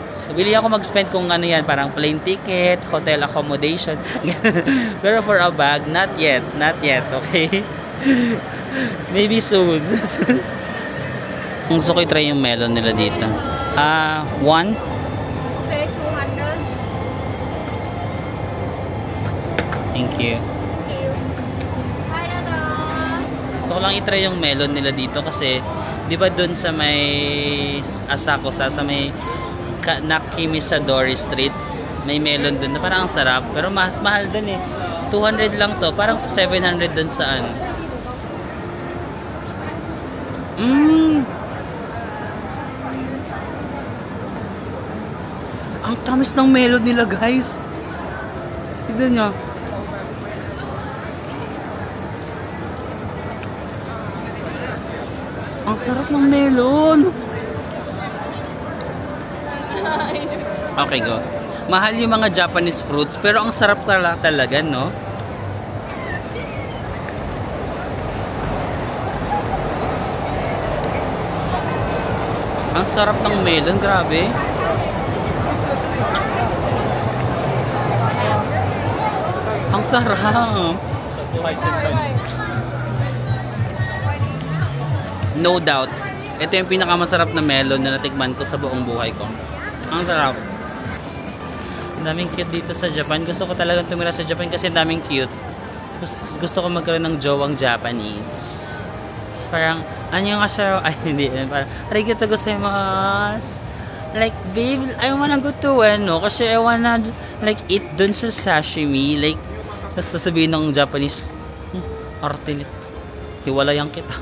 So, willing ako mag-spend kung ano yan, parang plane ticket, hotel accommodation. Pero for a bag, not yet, okay? Maybe soon. Gusto ko i-try yung melon nila dito. One? Okay, 200. Thank you. Gusto ko lang i-try yung melon nila dito kasi di ba dun sa may Asakusa, sa may Nakimisadori Street, may melon dun na parang ang sarap pero mas mahal dun eh. 200 lang to, parang 700 dun sa ano. Ang tamis ng melon nila guys. Tignan nyo. Ang sarap ng melon. Okay, go. Mahal yung mga Japanese fruits, pero ang sarap talaga, no? Ang sarap ng melon, grabe. Ang sarap. No doubt, ito yung pinakamasarap na melon na natikman ko sa buong buhay ko. Ang sarap. Ang daming cute dito sa Japan. Gusto ko talagang tumira sa Japan kasi ang daming cute. Gusto ko magkaroon ng jowang Japanese. So, parang, anyo nga siya, ay hindi, parang, arigatou gozaimasu. Like, babe, I wanna go to Ueno kasi I wanna, like, eat dun sa sashimi. Like, tapos sasabihin ng Japanese, arte nito. Hiwalayan kita.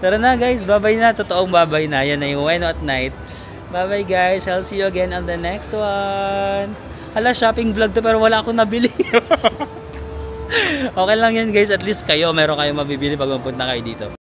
Tara na guys, bye-bye na. Totoong bye-bye na. Yan na yung Ueno at night. Bye-bye guys. I'll see you again on the next one. Hala, shopping vlog to pero wala akong nabili. Okay lang yan guys. At least kayo, meron kayong mabibili pag mapunta kayo dito.